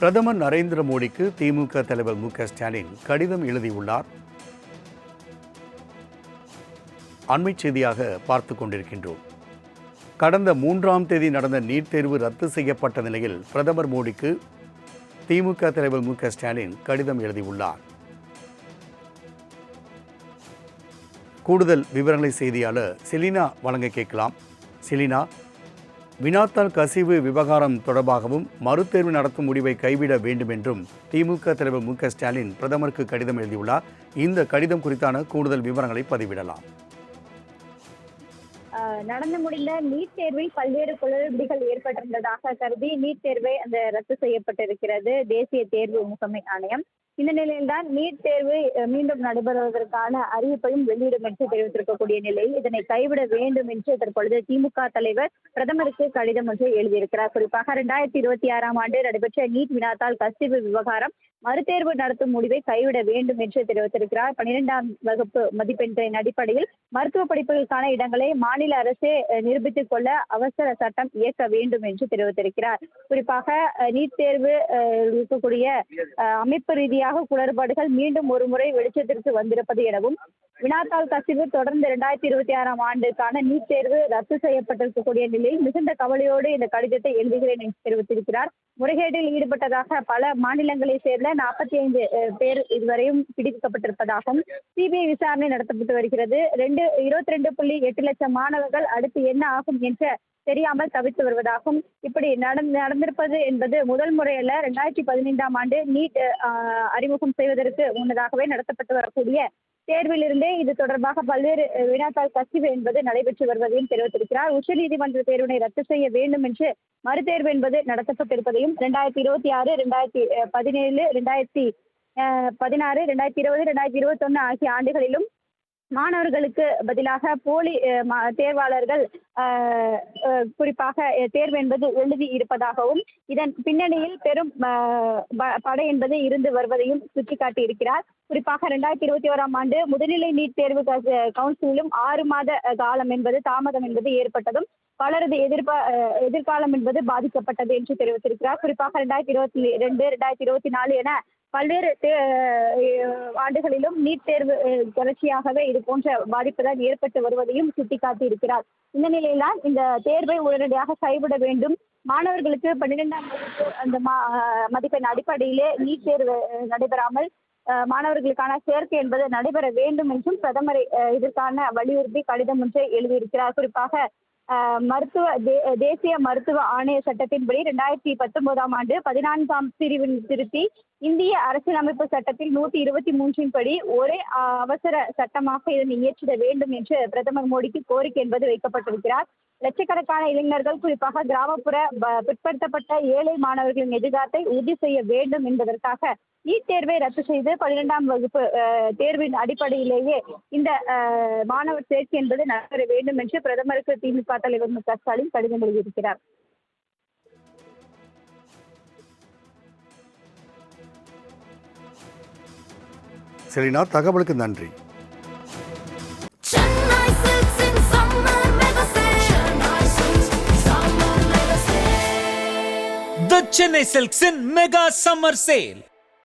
பிரதமர் நரேந்திர மோடிக்கு திமுக தலைவர் மு க ஸ்டாலின் கடிதம் எழுதியுள்ளார். அண்மை செய்தியாக பார்த்து கொண்டிருக்கின்றோம். கடந்த 3ஆம் தேதி நடந்த நீட் தேர்வு ரத்து செய்யப்பட்ட நிலையில் பிரதமர் மோடிக்கு திமுக தலைவர் மு க ஸ்டாலின் கடிதம் எழுதியுள்ளார். கூடுதல் விவரங்களை செய்தியாளர் செலினா வழங்க கேட்கலாம். செலினா, வினாத்தாள் கசிவு விவகாரம் தொடர்பாகவும் மறுதேர்வு நடத்தும் முடிவை கைவிட வேண்டும் என்றும் திமுக தலைவர் மு க ஸ்டாலின் பிரதமருக்கு கடிதம் எழுதியுள்ளார். இந்த கடிதம் குறித்தான கூடுதல் விவரங்களை பதிவிடலாம். நடந்து முடிந்த நீட் தேர்வில் பல்வேறு குளறுபடிகள் ஏற்பட்டிருந்ததாக கருதி நீட் தேர்வை ரத்து செய்யப்பட்டிருக்கிறது தேசிய தேர்வு முகமை ஆணையம். இந்த நிலையில்தான் நீட் தேர்வு மீண்டும் நடைபெறுவதற்கான அறிவிப்பையும் வெளியிடும் என்று தெரிவித்திருக்கக்கூடிய நிலையில் இதனை கைவிட வேண்டும் என்று தற்பொழுது திமுக தலைவர் பிரதமருக்கு கடிதம் ஒன்றை எழுதியிருக்கிறார். குறிப்பாக 2026ஆம் ஆண்டு நடைபெற்ற நீட் வினாத்தாள் கசிவு விவகாரம் மறுதேர்வு நடத்தும் முடிவை கைவிட வேண்டும் என்று தெரிவித்திருக்கிறார். 12ஆம் வகுப்பு மதிப்பெண்களின் அடிப்படையில் மருத்துவ படிப்புகளுக்கான இடங்களை மாநில அரசே நிரூபித்துக் கொள்ள அவசர சட்டம் இயக்க வேண்டும் என்று தெரிவித்திருக்கிறார். குறிப்பாக நீட் தேர்வு இருக்கக்கூடிய அமைப்பு ரீதியாக குளறுபாடுகள் மீண்டும் ஒரு முறை வெளிச்சத்திற்கு வந்திருப்பது எனவும், வினாத்தாள் கசிவு தொடர்ந்து 2026ஆம் ஆண்டுக்கான நீட் தேர்வு ரத்து செய்யப்பட்டிருக்கக்கூடிய நிலையில் மிகுந்த கவலையோடு இந்த கடிதத்தை எழுதுகிறேன் என்று தெரிவித்திருக்கிறார். முறைகேட்டில் ஈடுபட்டதாக பல மாநிலங்களை சேர்ந்த 45 பேர் இதுவரையும் பிடிக்கப்பட்டிருப்பதாகவும் சிபிஐ விசாரணை நடத்தப்பட்டு வருகிறது. 22.8 லட்சம் மாணவர்கள் அடுத்து என்ன ஆகும் என்ற தெரியாமல் தவித்து வருவதாகவும், இப்படி நடந்திருப்பது என்பது முதல் முறையல்ல. 2015ஆம் ஆண்டு நீட் அறிமுகம் செய்வதற்கு முன்னதாகவே நடத்தப்பட்டு வரக்கூடிய தேர்விலிருந்தே இது தொடர்பாக பல்வேறு வினாத்தாள் கசிவு என்பது நடைபெற்று வருவதையும் தெரிவித்திருக்கிறார். உச்சநீதிமன்ற தேர்வினை ரத்து செய்ய வேண்டும் என்று மறுதேர்வு என்பது நடத்தப்பட்டிருப்பதையும் 2026, 2017, 2016, 2020, 2021 ஆகிய ஆண்டுகளிலும் மாணவர்களுக்கு பதிலாக போலி தேர்வாளர்கள் குறிப்பாக தேர்வு என்பது எழுதி இருப்பதாகவும், இதன் பின்னணியில் பெரும் படை என்பது இருந்து வருவதையும் சுட்டிக்காட்டி இருக்கிறார். குறிப்பாக 2021ஆம் ஆண்டு முதுநிலை நீட் தேர்வு கவுன்சிலும் 6 மாத காலம் என்பது தாமதம் என்பது ஏற்பட்டதும் பலரது எதிர்காலம் என்பது பாதிக்கப்பட்டது என்று தெரிவித்திருக்கிறார். குறிப்பாக 2022, 2024 என பல்வேறு ஆண்டுகளிலும் நீட் தேர்வு தொடர்ச்சியாகவே இது போன்ற பாதிப்புகள் ஏற்பட்டு வருவதையும் சுட்டிக்காட்டி இருக்கிறார். இந்த நிலையில்தான் இந்த தேர்வை உடனடியாக கைவிட வேண்டும், மாணவர்களுக்கு 12ஆம் வகுப்பு மதிப்பெண் அடிப்படையிலே நீட் தேர்வு நடைபெறாமல் மாணவர்களுக்கான சேர்க்கை என்பது நடைபெற வேண்டும் என்றும் பிரதமரை இதற்கான வலியுறுத்தி கடிதம் ஒன்றை எழுதியிருக்கிறார். குறிப்பாக தேசிய மருத்துவ ஆணைய சட்டத்தின்படி 2019ஆம் ஆண்டு 14ஆம் பிரிவின் திருத்தி இந்திய அரசியலமைப்பு சட்டத்தில் 123 படி ஒரே அவசர சட்டமாக இதனை இயற்றிட வேண்டும் என்று பிரதமர் மோடிக்கு கோரிக்கை என்பது வைக்கப்பட்டிருக்கிறார். லட்சக்கணக்கான இளைஞர்கள், குறிப்பாக கிராமப்புற பிற்படுத்தப்பட்ட ஏழை மாணவர்களின் எதிர்காலத்தை உறுதி செய்ய வேண்டும் என்பதற்காக நீட் தேர்வை ரத்து செய்து 12ஆம் வகுப்பு தேர்வின் அடிப்படையிலேயே இந்த மாணவர் சேர்க்கை என்பது நடைபெற வேண்டும் என்று பிரதமருக்கு திமுக தலைவர் மு க ஸ்டாலின் கடிதம் எழுதியிருக்கிறார். செலினா, தகவலுக்கு நன்றி. The Chennai Silks in Mega Summer Sale.